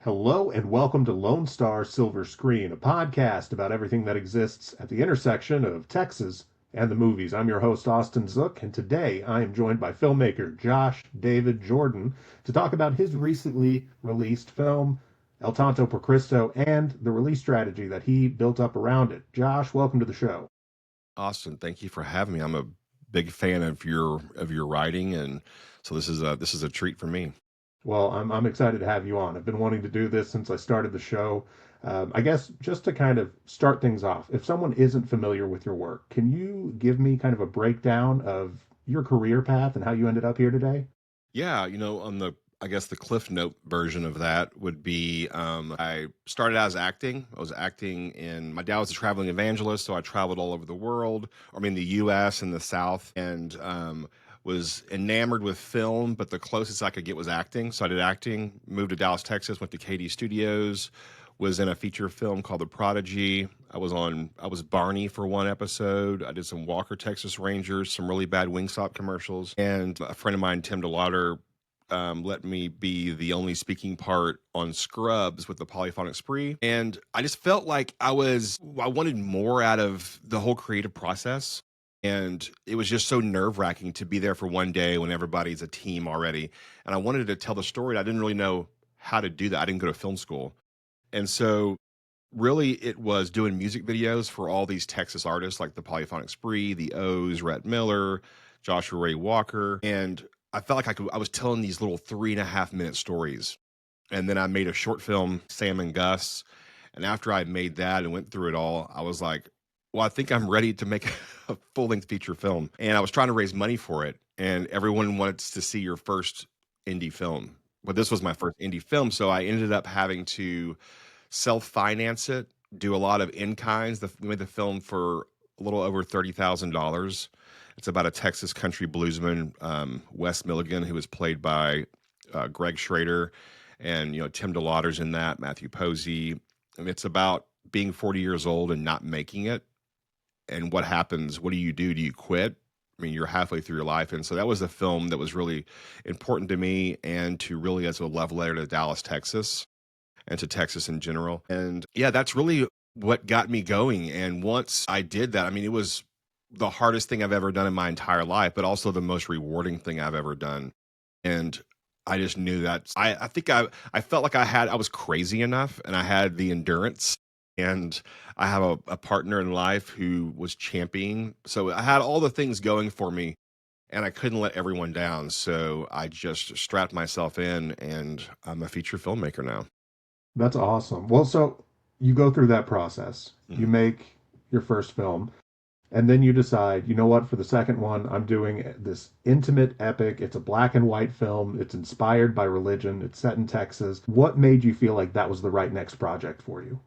Hello and welcome to Lone Star Silver Screen, a podcast about everything that exists at the intersection of Texas and the movies. I'm your host, Austin Zook, and today I am joined by filmmaker Josh David Jordan to talk about his recently released film, Tonto por Cristo, and the release strategy that he built up around it. Josh, welcome to the show. Austin, thank you for having me. I'm a big fan of your writing, and so this is a treat for me. Well, I'm excited to have you on. I've been wanting to do this since I started the show. I guess just to kind of start things off, if someone isn't familiar with your work, can you give me kind of a breakdown of your career path and how you ended up here today? Yeah, on the I guess the Cliff Note version of that would be I started out as acting. I was acting in my dad was a traveling evangelist, so I traveled all over the world, I mean the US and the South, and was enamored with film, but the closest I could get was acting. So I did acting, moved to Dallas, Texas, went to KD Studios, was in a feature film called The Prodigy. I was Barney for one episode. I did some Walker Texas Rangers, some really bad Wingstop commercials, and a friend of mine, Tim DeLauder, let me be the only speaking part on Scrubs with the polyphonic spree. And I just felt like I wanted more out of the whole creative process. And it was just so nerve wracking to be there for one day when everybody's a team already. And I wanted to tell the story. I didn't really know how to do that. I didn't go to film school. And so really it was doing music videos for all these Texas artists like the Polyphonic Spree, the O's, Rhett Miller, Joshua Ray Walker. And I felt like I was telling these little 3.5 minute stories. And then I made a short film, Sam and Gus. And after I made that and went through it all, I was like, well, I think I'm ready to make a full length feature film. And I was trying to raise money for it. And everyone wants to see your first indie film. But this was my first indie film. So I ended up having to self-finance it, do a lot of in-kinds. We made the film for a little over $30,000. It's about a Texas country bluesman, Wes Milligan, who was played by Greg Schrader, and Tim DeLauder's in that, Matthew Posey, and it's about being 40 years old and not making it, and what happens. What do you do? Do you quit? I mean, you're halfway through your life, and so that was a film that was really important to me, and to really as a love letter to Dallas, Texas, and to Texas in general. And yeah, that's really what got me going. And once I did that, I mean, it was the hardest thing I've ever done in my entire life, but also the most rewarding thing I've ever done. And I just knew that I think I felt like I was crazy enough and I had the endurance, and I have a partner in life who was championing. So I had all the things going for me, and I couldn't let everyone down. So I just strapped myself in, and I'm a feature filmmaker now. That's awesome. Well, so you go through that process, you Mhm. make your first film, and then you decide, you know what, for the second one, I'm doing this intimate epic. It's a black and white film. It's inspired by religion. It's set in Texas. What made you feel like that was the right next project for you?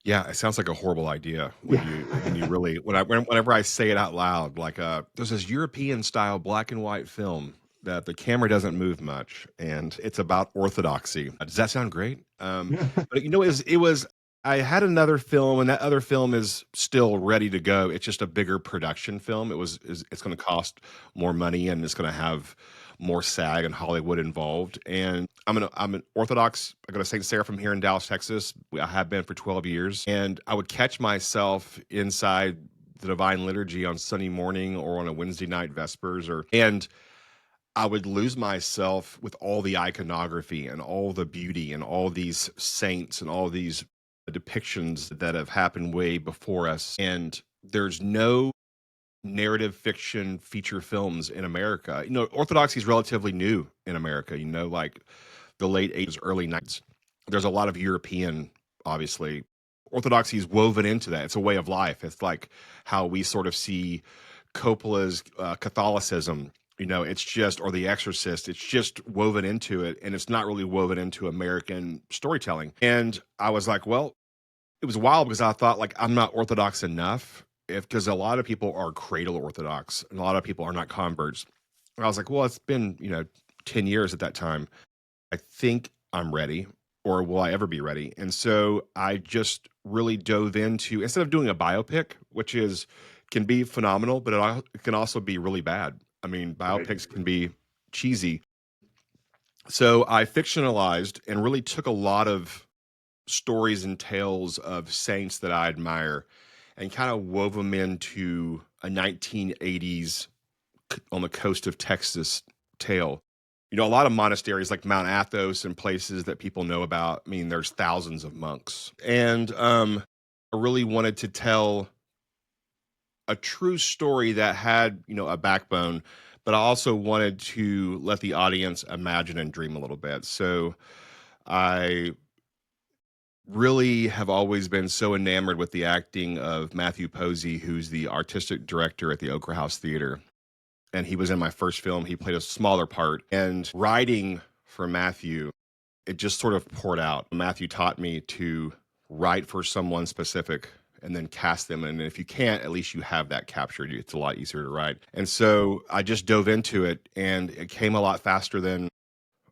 Yeah, it sounds like a horrible idea Yeah. when you really whenever I say it out loud, like there's this European style black and white film that the camera doesn't move much, and it's about orthodoxy. Does that sound great? But it was I had another film, and that other film is still ready to go. It's just a bigger production film. It's going to cost more money, and it's going to have more SAG and Hollywood involved. And I'm an Orthodox. I go to St. Seraphim here in Dallas, Texas. I have been for 12 years, and I would catch myself inside the Divine Liturgy on Sunday morning or on a Wednesday night Vespers, and I would lose myself with all the iconography and all the beauty and all these saints and all these depictions that have happened way before us. And there's no narrative fiction feature films in America. Orthodoxy is relatively new in America, like the late 80s, early 90s. There's a lot of European, obviously. Orthodoxy is woven into that. It's a way of life. It's like how we sort of see Coppola's Catholicism. It's just, or The Exorcist, it's just woven into it, and it's not really woven into American storytelling. And I was like, well, it was wild because I thought, like, I'm not Orthodox enough, if because a lot of people are cradle Orthodox and a lot of people are not converts. And I was like, well, it's been 10 years at that time. I think I'm ready, or will I ever be ready? And so I just really dove into, instead of doing a biopic, which is can be phenomenal, but it can also be really bad. I mean, Right. biopics can be cheesy. So I fictionalized and really took a lot of stories and tales of saints that I admire and kind of wove them into a 1980s on the coast of Texas tale. A lot of monasteries like Mount Athos and places that people know about. I mean, there's thousands of monks. And I really wanted to tell a true story that had, a backbone, but I also wanted to let the audience imagine and dream a little bit. So I really have always been so enamored with the acting of Matthew Posey, who's the artistic director at the Okra House Theater. And he was in my first film. He played a smaller part. And writing for Matthew, it just sort of poured out. Matthew taught me to write for someone specific and then cast them. And if you can't, at least you have that captured. It's a lot easier to write. And so I just dove into it, and it came a lot faster than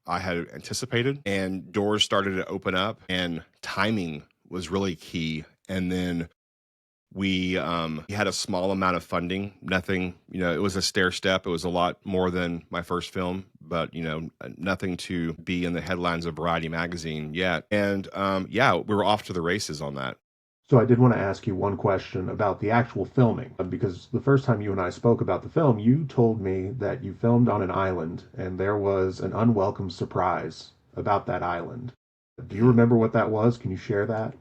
I had anticipated. And doors started to open up, and timing was really key. And then we had a small amount of funding, nothing, it was a stair step. It was a lot more than my first film, but, nothing to be in the headlines of Variety magazine yet. And yeah, we were off to the races on that. So I did want to ask you one question about the actual filming, because the first time you and I spoke about the film, you told me that you filmed on an island and there was an unwelcome surprise about that island. Do you Mhm. remember what that was? Can you share that?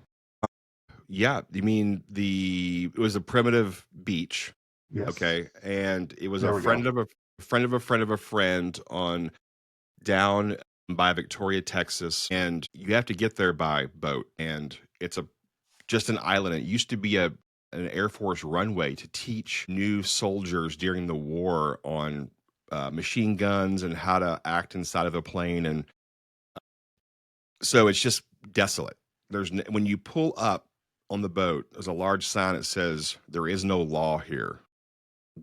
Yeah, you mean it was a primitive beach, Yes. okay? And it was a There we go. friend of a friend of a friend of a friend on down by Victoria, Texas, and you have to get there by boat, and it's a just an island. It used to be an Air Force runway to teach new soldiers during the war on machine guns and how to act inside of a plane, and so it's just desolate. When you pull up on the boat, there's a large sign that says there is no law here.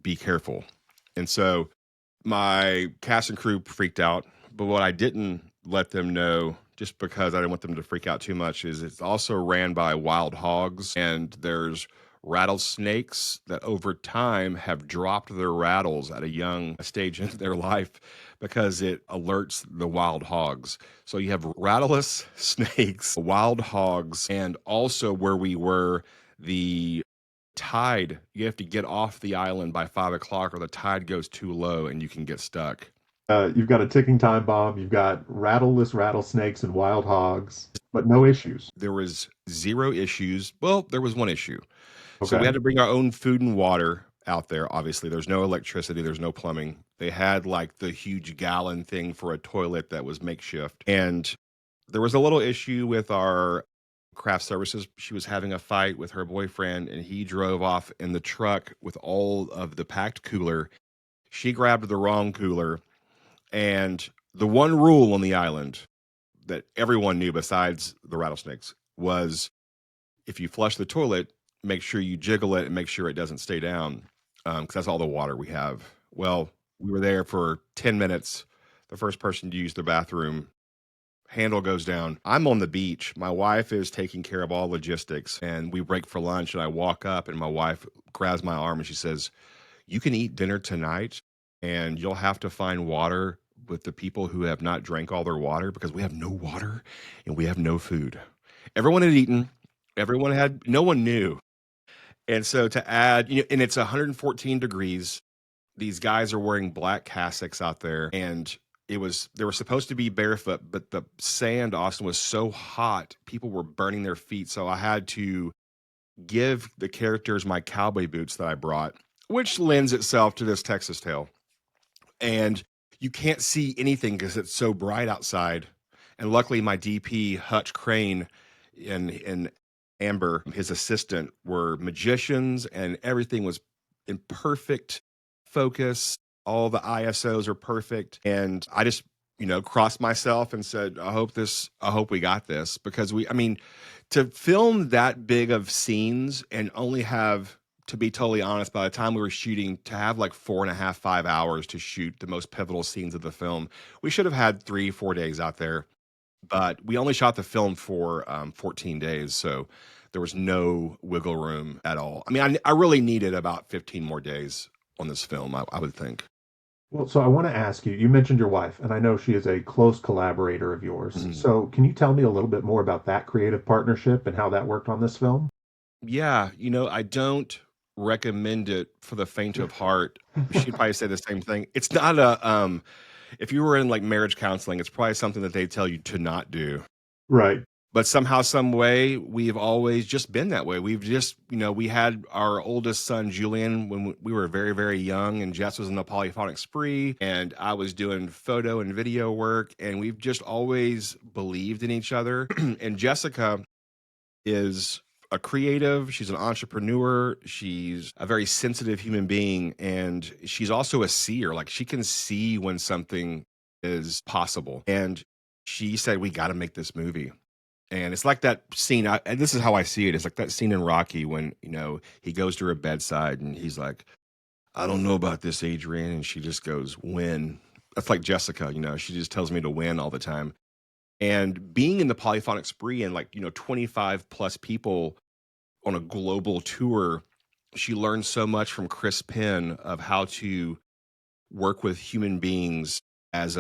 Be careful. And so my cast and crew freaked out, but what I didn't let them know, just because I didn't want them to freak out too much, is it's also ran by wild hogs, and there's rattlesnakes that over time have dropped their rattles at a young stage in their life because it alerts the wild hogs. So you have rattleless snakes, wild hogs, and also where we were, the tide, you have to get off the island by 5 o'clock or the tide goes too low and you can get stuck. You've got a ticking time bomb, you've got rattleless rattlesnakes and wild hogs, but no issues. There was zero issues. Well, there was one issue. So we Okay. had to bring our own food and water out there. Obviously, there's no electricity, there's no plumbing. They had like the huge gallon thing for a toilet that was makeshift. And there was a little issue with our craft services. She was having a fight with her boyfriend, and he drove off in the truck with all of the packed cooler. She grabbed the wrong cooler. And the one rule on the island that everyone knew besides the rattlesnakes was if you flush the toilet, make sure you jiggle it and make sure it doesn't stay down, because that's all the water we have. Well, we were there for 10 minutes. The first person to use the bathroom, handle goes down. I'm on the beach. My wife is taking care of all logistics, and we break for lunch. And I walk up, and my wife grabs my arm and she says, "You can eat dinner tonight, and you'll have to find water with the people who have not drank all their water because we have no water and we have no food." Everyone had eaten. No one knew. And so to add, and it's 114 degrees. These guys are wearing black cassocks out there, and they were supposed to be barefoot, but the sand, Austin, was so hot, people were burning their feet. So I had to give the characters my cowboy boots that I brought, which lends itself to this Texas tale. And you can't see anything because it's so bright outside. And luckily, my DP Hutch Crane and Amber, his assistant, were magicians, and everything was in perfect focus. All the ISOs are perfect, and I just crossed myself and said, I hope we got this," because I mean, to film that big of scenes and only have, to be totally honest, by the time we were shooting, to have like 4.5, 5 hours to shoot the most pivotal scenes of the film, we should have had 3, 4 days out there. But we only shot the film for 14 days, so there was no wiggle room at all. I mean, I really needed about 15 more days on this film, I would think. Well, so I want to ask you, you mentioned your wife, and I know she is a close collaborator of yours. Mhm. So can you tell me a little bit more about that creative partnership and how that worked on this film? Yeah, I don't recommend it for the faint of heart. She'd probably say the same thing. It's not if you were in like marriage counseling, it's probably something that they tell you to not do. Right. But somehow, some way, we've always just been that way. We've just, we had our oldest son, Julian, when we were very, very young, and Jess was in the polyphonic spree, and I was doing photo and video work, and we've just always believed in each other. And Jessica is a creative, she's an entrepreneur, she's a very sensitive human being, and she's also a seer. Like she can see when something is possible. And she said, "We got to make this movie." And it's like that scene, and this is how I see it. It's like that scene in Rocky when, he goes to her bedside and he's like, "I don't know about this, Adrian." And she just goes, "Win." That's like Jessica, she just tells me to win all the time. And being in the polyphonic spree and like, 25 plus people on a global tour, she learned so much from Chris Penn of how to work with human beings as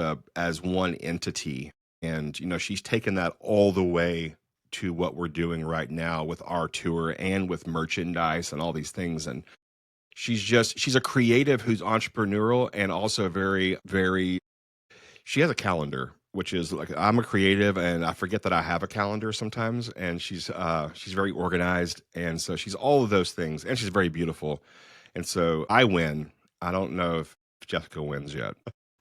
one entity. And she's taken that all the way to what we're doing right now with our tour and with merchandise and all these things. And she's a creative who's entrepreneurial and also very, very, she has a calendar, which is like, I'm a creative and I forget that I have a calendar sometimes. And she's very organized, and so she's all of those things, and she's very beautiful. And so I win. I don't know if Jessica wins yet.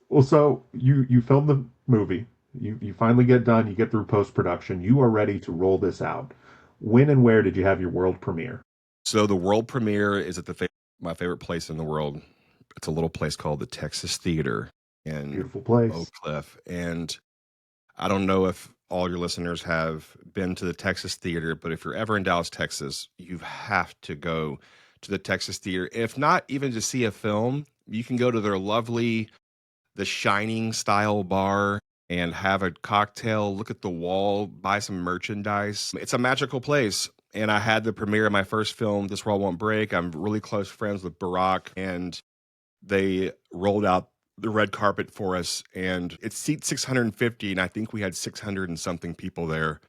Well, so you film the movie, you finally get done, you get through post-production, you are ready to roll this out. When and where did you have your world premiere? So the world premiere is at my favorite place in the world. It's a little place called the Texas Theater in Beautiful Oak place. Cliff. And I don't know if all your listeners have been to the Texas Theater, but if you're ever in Dallas, Texas, you have to go to the Texas Theater. If not even to see a film, you can go to their lovely The Shining style bar and have a cocktail, look at the wall, buy some merchandise. It's a magical place. And I had the premiere of my first film, This World Won't Break. I'm really close friends with Barack, and they rolled out the red carpet for us. And it seats 650, and I think we had 600 and something people there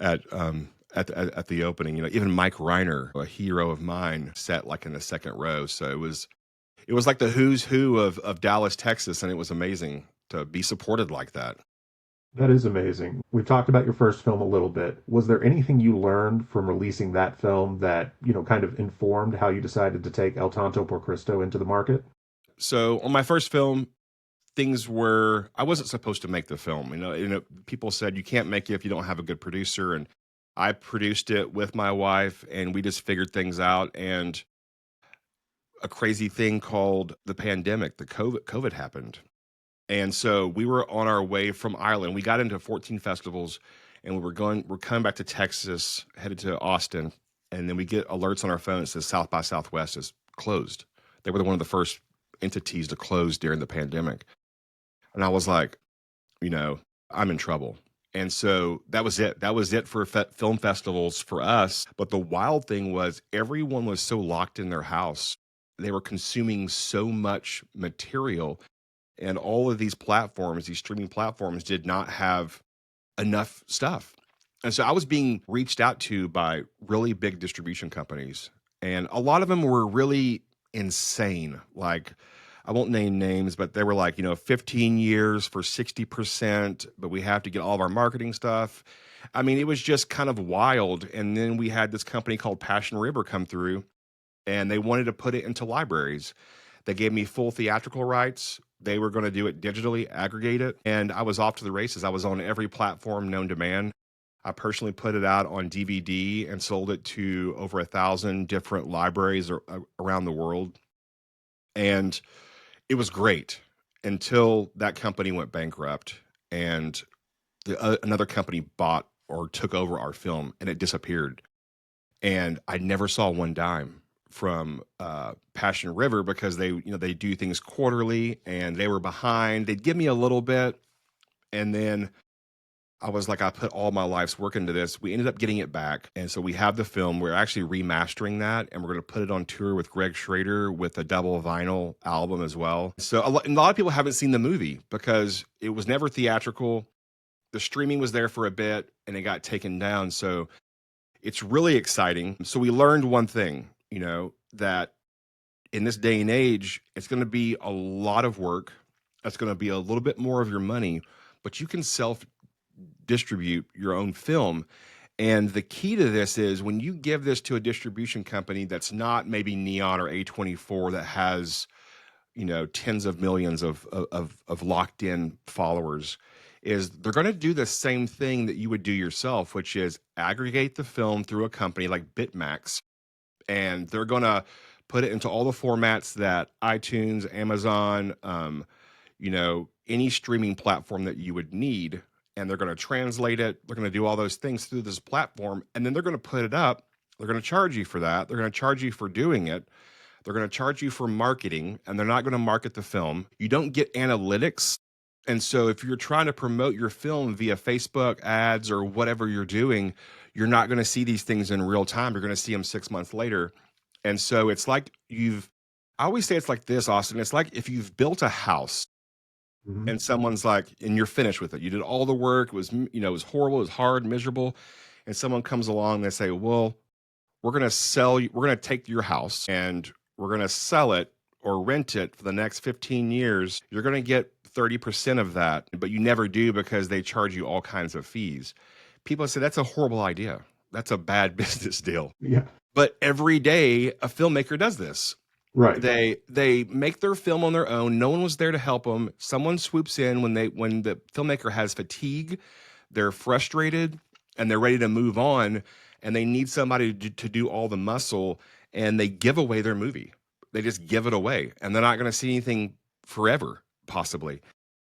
at the opening. Even Mike Reiner, a hero of mine, sat like in the second row. So it was like the who's who of Dallas, Texas, and it was amazing to be supported like that. That is amazing. We've talked about your first film a little bit. Was there anything you learned from releasing that film that, kind of informed how you decided to take El Tonto por Cristo into the market? So on my first film, things were I wasn't supposed to make the film. People said you can't make it if you don't have a good producer, and I produced it with my wife, and we just figured things out. And a crazy thing called the pandemic, the COVID happened. And so we were on our way from Ireland. We got into 14 festivals, and we're coming back to Texas, headed to Austin. And then we get alerts on our phone that says South by Southwest is closed. They were one of the first entities to close during the pandemic. And I was like, you know, I'm in trouble. And so that was it. That was it for film festivals for us. But the wild thing was everyone was so locked in their house. They were consuming so much material, and all of these platforms, these streaming platforms, did not have enough stuff. And so I was being reached out to by really big distribution companies, and a lot of them were really insane. Like, I won't name names, but they were like, 15 years for 60%, but we have to get all of our marketing stuff. I mean, it was just kind of wild. And then we had this company called Passion River come through, and they wanted to put it into libraries. They gave me full theatrical rights. They were going to do it digitally, aggregate it, and I was off to the races. I was on every platform known to man. I personally put it out on DVD and sold it to over 1,000 different libraries around the world. And it was great until that company went bankrupt, and another company bought or took over our film, and it disappeared. And I never saw one dime from Passion River because they do things quarterly, and they were behind. They'd give me a little bit, and then I was like, I put all my life's work into this. We ended up getting it back. And so we have the film. We're actually remastering that and we're going to put it on tour with Greg Schrader with a double vinyl album as well. So a lot of people haven't seen the movie because it was never theatrical. The streaming was there for a bit and it got taken down. So it's really exciting. So we learned one thing, that in this day and age, it's going to be a lot of work. It's going to be a little bit more of your money, but you can self distribute your own film. And the key to this is when you give this to a distribution company that's not maybe Neon or A24 that has, tens of millions of locked in followers, is they're going to do the same thing that you would do yourself, which is aggregate the film through a company like Bitmax, and they're going to put it into all the formats that iTunes, Amazon, any streaming platform that you would need. And they're going to translate it. They're going to do all those things through this platform. And then they're going to put it up. They're going to charge you for that. They're going to charge you for doing it. They're going to charge you for marketing, and they're not going to market the film. You don't get analytics. And so if you're trying to promote your film via Facebook ads or whatever you're doing, you're not going to see these things in real time. You're going to see them 6 months later. And so it's like I always say it's like this, Austin. It's like if you've built a house and someone's like, and you're finished with it. You did all the work. It was, it was horrible. It was hard, miserable. And someone comes along and they say, well, we're going to take your house and we're going to sell it or rent it for the next 15 years. You're going to get 30% of that, but you never do because they charge you all kinds of fees. People say that's a horrible idea. That's a bad business deal. Yeah. But every day a filmmaker does this. Right. They make their film on their own. No one was there to help them. Someone swoops in when the filmmaker has fatigue, they're frustrated, and they're ready to move on, and they need somebody to do all the muscle, and they give away their movie. They just give it away, and they're not going to see anything forever, possibly.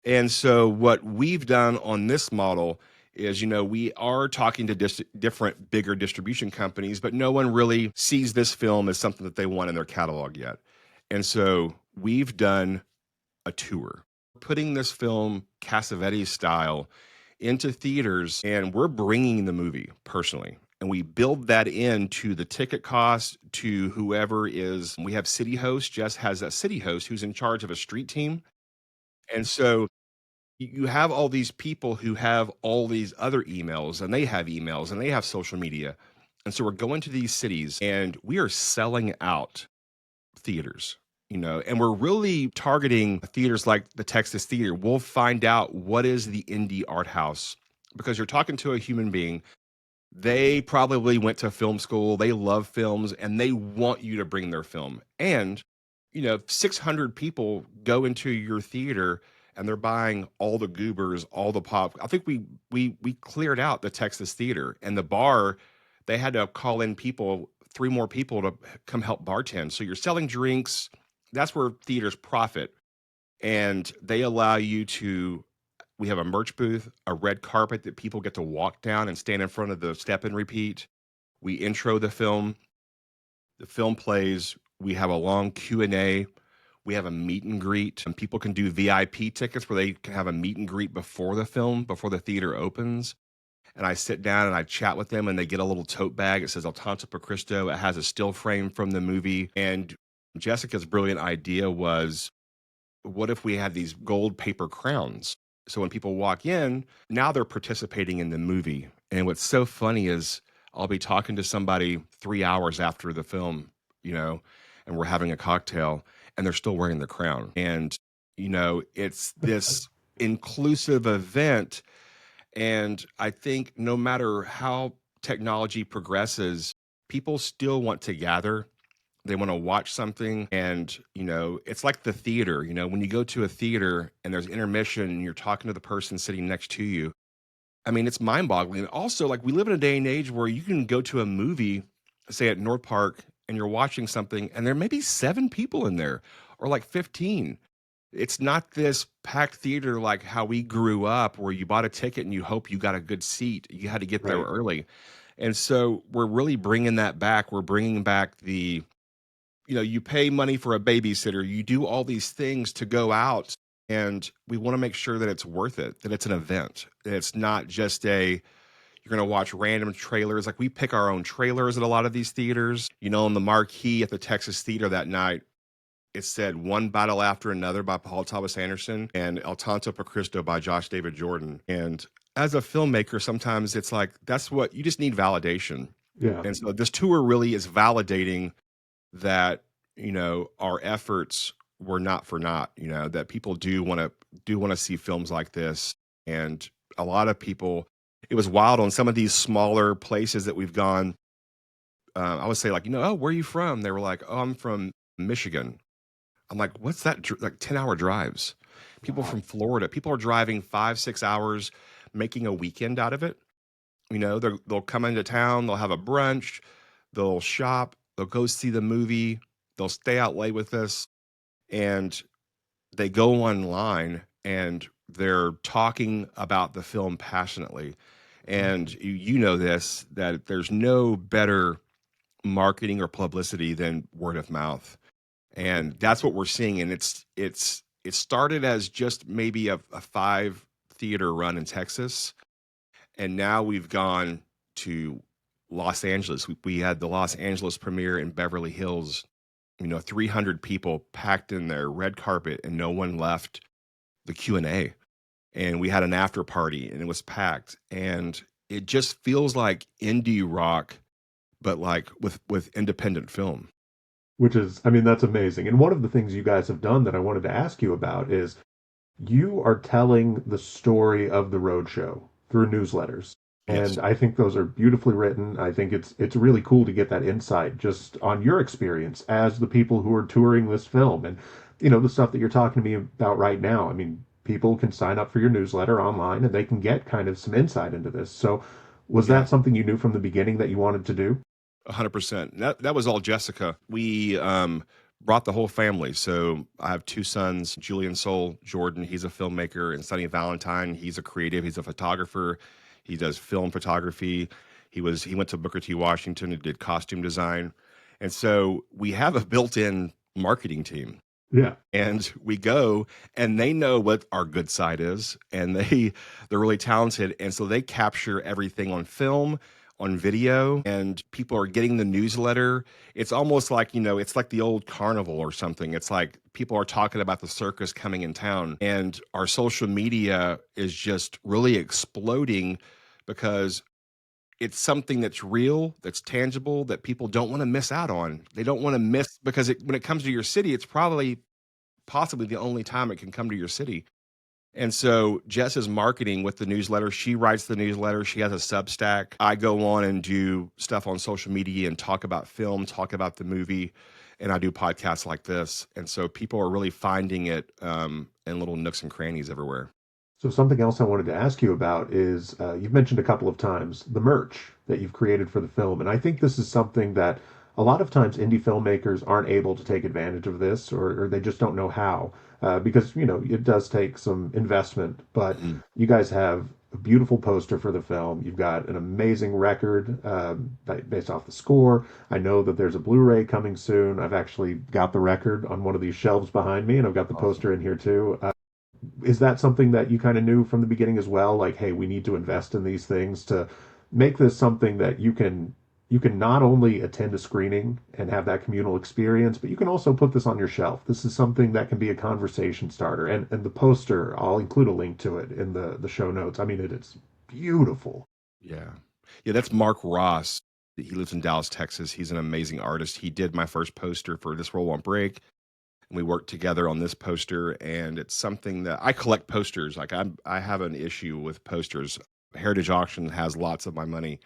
And so what we've done on this model is, we are talking to different bigger distribution companies, but no one really sees this film as something that they want in their catalog yet. And so we've done a tour, putting this film Cassavetes style into theaters, and we're bringing the movie personally. And we build that into the ticket cost to whoever is. We have city host. Jess has a city host who's in charge of a street team. And so you have all these people who have all these other emails and they have social media. And so we're going to these cities and we are selling out theaters, and we're really targeting theaters like the Texas Theater. We'll find out what is the indie art house because you're talking to a human being. They probably went to film school. They love films and they want you to bring their film. And, 600 people go into your theater and they're buying all the goobers, all the pop. I think we cleared out the Texas Theater and the bar. They had to call in 3 more people to come help bartend. So you're selling drinks. That's where theaters profit. And they allow you to, we have a merch booth, a red carpet that people get to walk down and stand in front of the step and repeat. We intro the film plays. We have a long Q&A. We have a meet and greet, and people can do VIP tickets where they can have a meet and greet before the theater opens. And I sit down and I chat with them, and they get a little tote bag. It says Tonto for Cristo. It has a still frame from the movie. And Jessica's brilliant idea was, what if we had these gold paper crowns? So when people walk in, now they're participating in the movie. And what's so funny is I'll be talking to somebody 3 hours after the film, and we're having a cocktail, and they're still wearing the crown. And, it's this inclusive event. And I think no matter how technology progresses, people still want to gather. They want to watch something. And, it's like the theater, when you go to a theater and there's intermission and you're talking to the person sitting next to you. I mean, it's mind boggling. And also, like, we live in a day and age where you can go to a movie, say at North Park, and you're watching something and there may be 7 people in there or like 15. It's not this packed theater like how we grew up where you bought a ticket and you hope you got a good seat. You had to get there Right. early. And so we're really bringing that back. We're bringing back you pay money for a babysitter. You do all these things to go out And we want to make sure that it's worth it, that it's an event. That it's not just you're going to watch random trailers. Like we pick our own trailers at a lot of these theaters. On the marquee at the Texas Theater that night, it said One Battle After Another by Paul Thomas Anderson and El Tonto for Cristo by Josh David Jordan. And as a filmmaker, sometimes it's like, that's what you just need validation. Yeah. And so this tour really is validating that, our efforts were not for naught, that people do want to see films like this. And a lot of people, it was wild on some of these smaller places that we've gone. I would say like, oh, where are you from? They were like, oh, I'm from Michigan. I'm like, what's that? Like 10-hour drives. People Wow. from Florida, people are driving 5-6 hours, making a weekend out of it. They'll come into town, they'll have a brunch, they'll shop, they'll go see the movie, they'll stay out late with us, and they go online and they're talking about the film passionately. And you know this, that there's no better marketing or publicity than word of mouth. And that's what we're seeing. And it started as just maybe a 5 theater run in Texas. And now we've gone to Los Angeles. We had the Los Angeles premiere in Beverly Hills, 300 people packed in there, red carpet, and no one left the Q&A. And we had an after party and it was packed. And it just feels like indie rock, but like with independent film. Which is, I mean, that's amazing. And one of the things you guys have done that I wanted to ask you about is you are telling the story of the roadshow through newsletters. Yes. And I think those are beautifully written. I think it's really cool to get that insight just on your experience as the people who are touring this film. And the stuff that you're talking to me about right now. I mean, people can sign up for your newsletter online and they can get kind of some insight into this. So was Yeah. that something you knew from the beginning that you wanted to do? 100%. That was all Jessica. We brought the whole family. So I have 2 sons, Julian Soul Jordan. He's a filmmaker, and Sonny Valentine. He's a creative. He's a photographer. He does film photography. He went to Booker T. Washington and did costume design. And so we have a built-in marketing team. Yeah. And we go and they know what our good side is, and they're really talented, and so they capture everything on film, on video, and people are getting the newsletter. It's almost like, it's like the old carnival or something. It's like people are talking about the circus coming in town, and our social media is just really exploding because it's something that's real, that's tangible, that people don't want to miss out on. They don't want to miss because when it comes to your city, it's probably possibly the only time it can come to your city. And so Jess is marketing with the newsletter. She writes the newsletter. She has a Substack. I go on and do stuff on social media and talk about film, talk about the movie, and I do podcasts like this. And so people are really finding it in little nooks and crannies everywhere. So something else I wanted to ask you about is you've mentioned a couple of times the merch that you've created for the film, and I think this is something that a lot of times indie filmmakers aren't able to take advantage of this, or they just don't know how, because it does take some investment. But Mhm. you guys have a beautiful poster for the film. You've got an amazing record based off the score. I know that there's a Blu-ray coming soon. I've actually got the record on one of these shelves behind me, and I've got the Awesome. poster in here too. Is that something that you kind of knew from the beginning as well? Like, hey, we need to invest in these things to make this something that you can not only attend a screening and have that communal experience, but you can also put this on your shelf. This is something that can be a conversation starter. And the poster, I'll include a link to it in the show notes. I mean, it's beautiful. Yeah. Yeah, that's Mark Ross. He lives in Dallas, Texas. He's an amazing artist. He did my first poster for This Roll Won't Break. And we worked together on this poster, and it's something that I collect posters. Like I have an issue with posters. Heritage Auction has lots of my money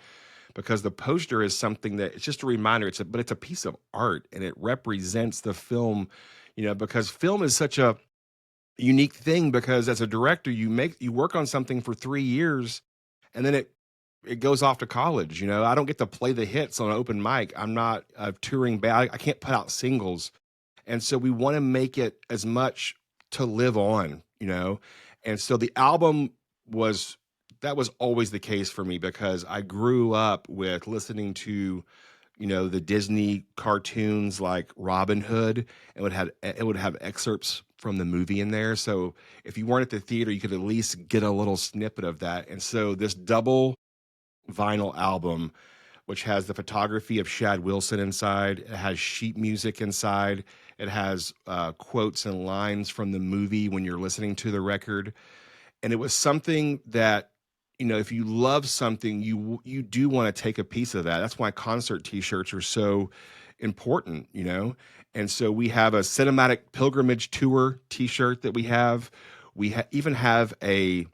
because the poster is something that it's just a reminder. But it's a piece of art, and it represents the film. Because film is such a unique thing. Because as a director, you work on something for 3 years, and then it goes off to college. I don't get to play the hits on an open mic. I'm not a touring band. I can't put out singles. And so we want to make it as much to live on. And so the album that was always the case for me because I grew up with listening to, the Disney cartoons like Robin Hood, and it would have excerpts from the movie in there. So if you weren't at the theater, you could at least get a little snippet of that. And so this double vinyl album, which has the photography of Shad Wilson inside, it has sheet music inside, it has quotes and lines from the movie when you're listening to the record. And it was something that, if you love something, you do want to take a piece of that. That's why concert t-shirts are so important. And so we have a cinematic pilgrimage tour t-shirt that we have. Even have a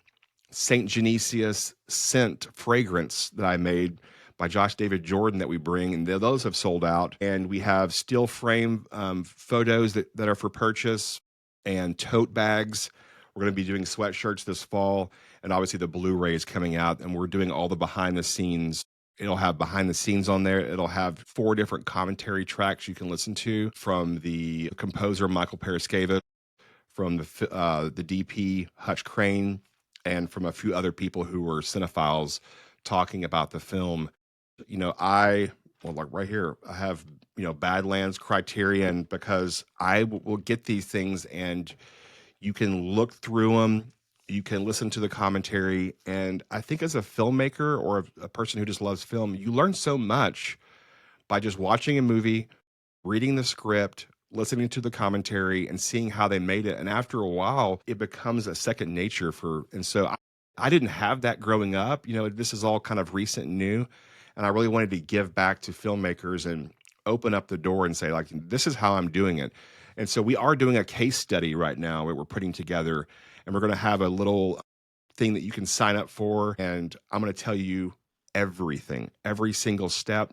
St. Genesius scent fragrance that I made by Josh David Jordan that we bring, and those have sold out. And we have still frame photos that are for purchase, and tote bags. We're going to be doing sweatshirts this fall, and obviously the Blu-ray is coming out, and we're doing all the behind the scenes. It'll have behind the scenes on there. It'll have 4 different commentary tracks you can listen to from the composer Michael Paraskeva, from the DP Hutch Crane, and from a few other people who were cinephiles talking about the film. Like right here, I have, Badlands, Criterion, because I will get these things and you can look through them, you can listen to the commentary. And I think as a filmmaker or a person who just loves film, you learn so much by just watching a movie, reading the script, listening to the commentary, and seeing how they made it. And after a while, it becomes a second nature and so I didn't have that growing up. This is all kind of recent and new. And I really wanted to give back to filmmakers and open up the door and say, like, this is how I'm doing it. And so we are doing a case study right now that we're putting together, and we're going to have a little thing that you can sign up for. And I'm going to tell you everything, every single step,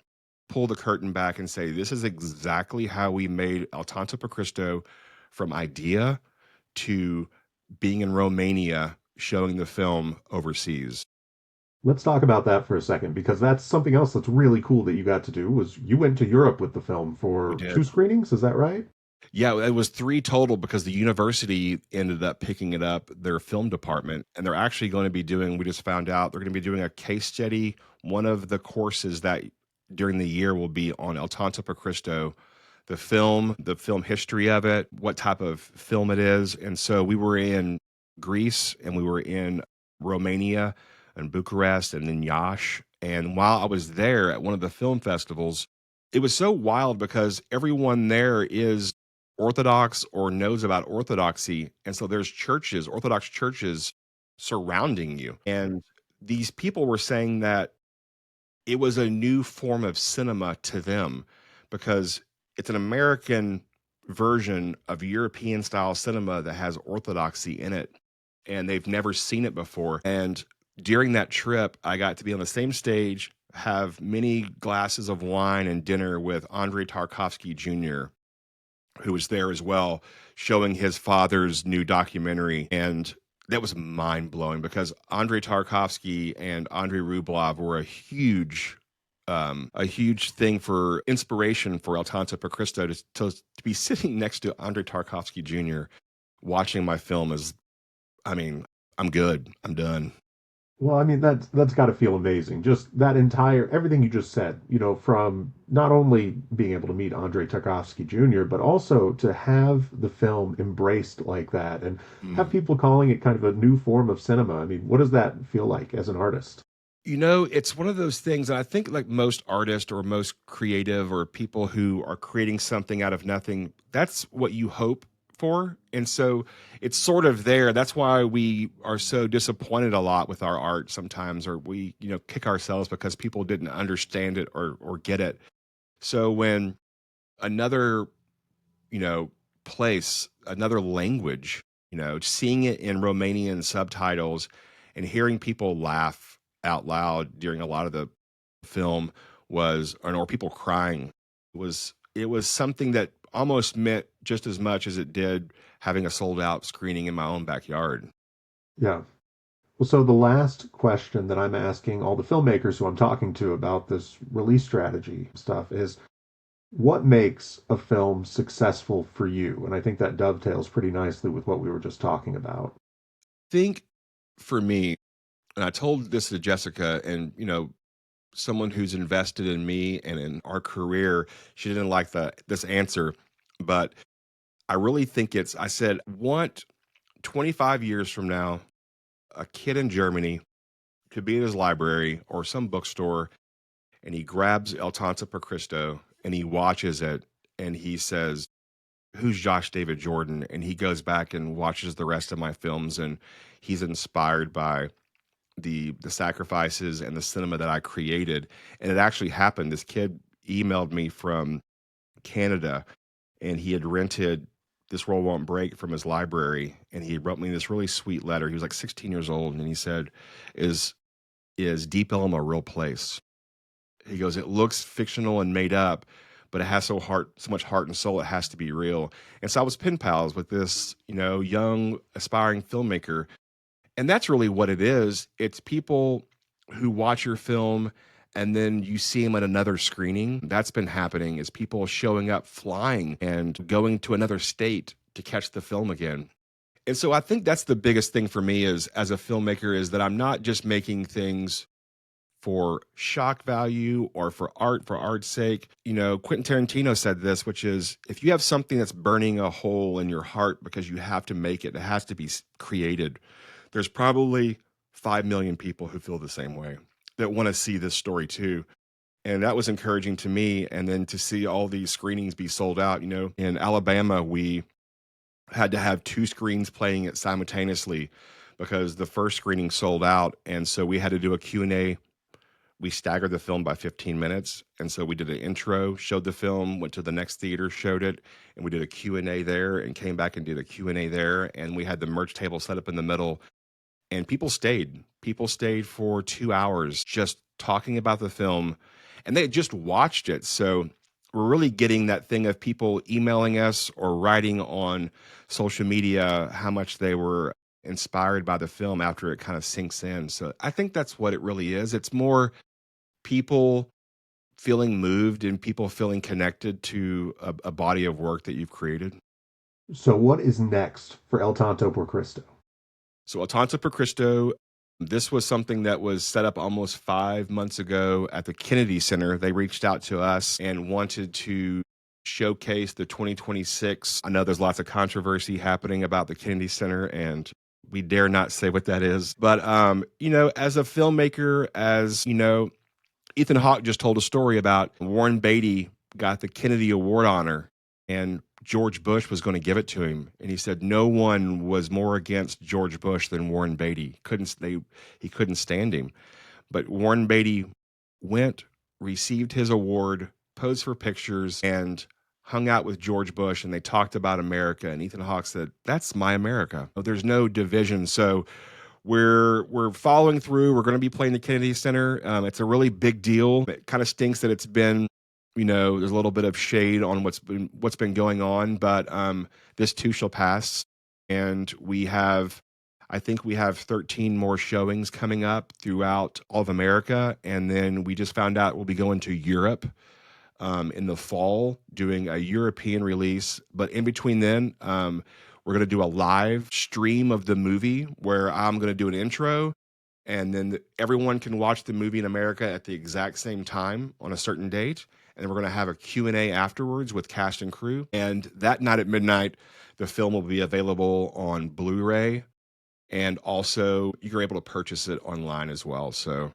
pull the curtain back and say, this is exactly how we made El Tonto per Cristo, from idea to being in Romania showing the film overseas. Let's talk about that for a second, because that's something else that's really cool that you got to do. Was you went to Europe with the film We for did. 2 screenings, is that right? Yeah, it was 3 total because the university ended up picking it up, their film department, and they're actually going to be doing, we just found out, they're going to be doing a case study. One of the courses that during the year will be on El Tonto per Cristo, the film history of it, what type of film it is. And so we were in Greece and we were in Romania and Bucharest and then Yash. And while I was there at one of the film festivals, it was so wild because everyone there is Orthodox or knows about Orthodoxy. And so there's churches, Orthodox churches surrounding you. And these people were saying that it was a new form of cinema to them because it's an American version of European style cinema that has Orthodoxy in it. And they've never seen it before. And during that trip, I got to be on the same stage, have many glasses of wine and dinner with Andrei Tarkovsky Jr., who was there as well, showing his father's new documentary. And that was mind blowing because Andrei Tarkovsky and Andrei Rublev were a huge thing for inspiration for El Tonto per Cristo. To be sitting next to Andrei Tarkovsky Jr. watching my film I'm good. I'm done. Well, I mean that's got to feel amazing. Just that entire everything you just said, from not only being able to meet Andrei Tarkovsky Jr., but also to have the film embraced like that and have Mm. people calling it kind of a new form of cinema. I mean, what does that feel like as an artist? It's one of those things, and I think like most artists or most creative or people who are creating something out of nothing, that's what you hope for. And so it's sort of there. That's why we are so disappointed a lot with our art sometimes, or we, kick ourselves because people didn't understand it or get it. So when another, you know, place, another language, seeing it in Romanian subtitles and hearing people laugh out loud during a lot of the film or people crying it was something that almost meant just as much as it did having a sold out screening in my own backyard. Yeah. Well, so the last question that I'm asking all the filmmakers who I'm talking to about this release strategy stuff is what makes a film successful for you? And I think that dovetails pretty nicely with what we were just talking about. Think for me, and I told this to Jessica, and someone who's invested in me and in our career, she didn't like this answer, but I really think I said, want 25 years from now, a kid in Germany could be in his library or some bookstore and he grabs El Tonto per Cristo and he watches it and he says, "Who's Josh David Jordan?" And he goes back and watches the rest of my films and he's inspired by the sacrifices and the cinema that I created. And it actually happened. This kid emailed me from Canada and he had rented This World Won't Break from his library and he wrote me this really sweet letter. He was like 16 years old and he said, "Is Deep Ellum a real place?" He goes, "It looks fictional and made up, but it has so much heart and soul. It has to be real." And so I was pen pals with this, young aspiring filmmaker, and that's really what it is. It's people who watch your film and then you see them at another screening. That's been happening is people showing up flying and going to another state to catch the film again. And so I think that's the biggest thing for me is as a filmmaker is that I'm not just making things for shock value or for art's sake. Quentin Tarantino said this, which is if you have something that's burning a hole in your heart because you have to make it, it has to be created. There's probably 5 million people who feel the same way that want to see this story too. And that was encouraging to me. And then to see all these screenings be sold out, in Alabama, we had to have two screens playing it simultaneously because the first screening sold out. And so we had to do a Q&A. We staggered the film by 15 minutes. And so we did an intro, showed the film, went to the next theater, showed it, and we did a Q&A there and came back and did a Q&A there. And we had the merch table set up in the middle and people stayed. People stayed for 2 hours just talking about the film and they just watched it. So we're really getting that thing of people emailing us or writing on social media how much they were inspired by the film after it kind of sinks in. So I think that's what it really is. It's more people feeling moved and people feeling connected to a body of work that you've created. So what is next for El Tonto por Cristo? So El Tonto per Cristo, this was something that was set up almost 5 months ago at the Kennedy Center. They reached out to us and wanted to showcase the 2026. I know there's lots of controversy happening about the Kennedy Center, and we dare not say what that is. But, as a filmmaker, Ethan Hawke just told a story about Warren Beatty got the Kennedy Award honor and George Bush was going to give it to him. And he said no one was more against George Bush than Warren Beatty. He couldn't stand him. But Warren Beatty went, received his award, posed for pictures, and hung out with George Bush, and they talked about America. And Ethan Hawke said, "That's my America." There's no division. So we're following through. We're going to be playing the Kennedy Center. It's a really big deal. It kind of stinks that it's been, there's a little bit of shade on what's been going on, but this too shall pass. And I think we have 13 more showings coming up throughout all of America. And then we just found out we'll be going to Europe in the fall, doing a European release. But in between then, we're going to do a live stream of the movie where I'm going to do an intro and then everyone can watch the movie in America at the exact same time on a certain date. And then we're going to have a Q&A afterwards with cast and crew. And that night at midnight, the film will be available on Blu-ray. And also you're able to purchase it online as well. So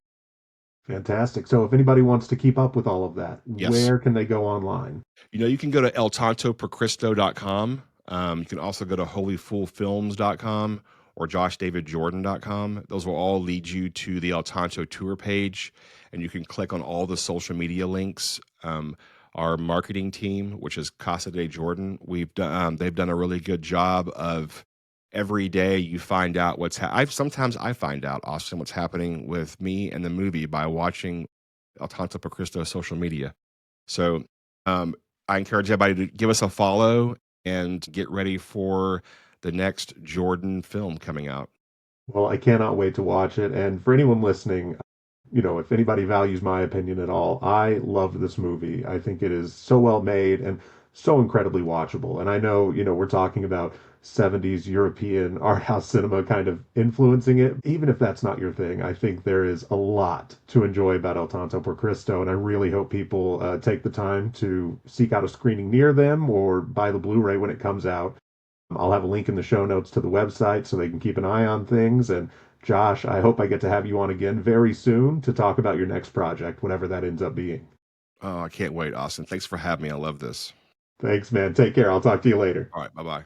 Fantastic. So if anybody wants to keep up with all of that, yes, where can they go online? you can go to eltontopercristo.com. You can also go to holyfoolfilms.com or joshdavidjordan.com. Those will all lead you to the El Tonto tour page, and you can click on all the social media links. Our marketing team, which is Casa de Jordan, they've done a really good job of every day you find out sometimes I find out, Austin, what's happening with me and the movie by watching El Tonto per Cristo social media. So I encourage everybody to give us a follow and get ready for the next Jordan film coming out. Well, I cannot wait to watch it. And for anyone listening, if anybody values my opinion at all, I love this movie. I think it is so well made and so incredibly watchable. And I know, we're talking about 70s European art house cinema kind of influencing it. Even if that's not your thing, I think there is a lot to enjoy about El Tonto por Cristo, and I really hope people take the time to seek out a screening near them or buy the Blu-ray when it comes out. I'll have a link in the show notes to the website so they can keep an eye on things. And Josh, I hope I get to have you on again very soon to talk about your next project, whatever that ends up being. Oh, I can't wait, Austin. Thanks for having me. I love this. Thanks, man. Take care. I'll talk to you later. All right. Bye bye.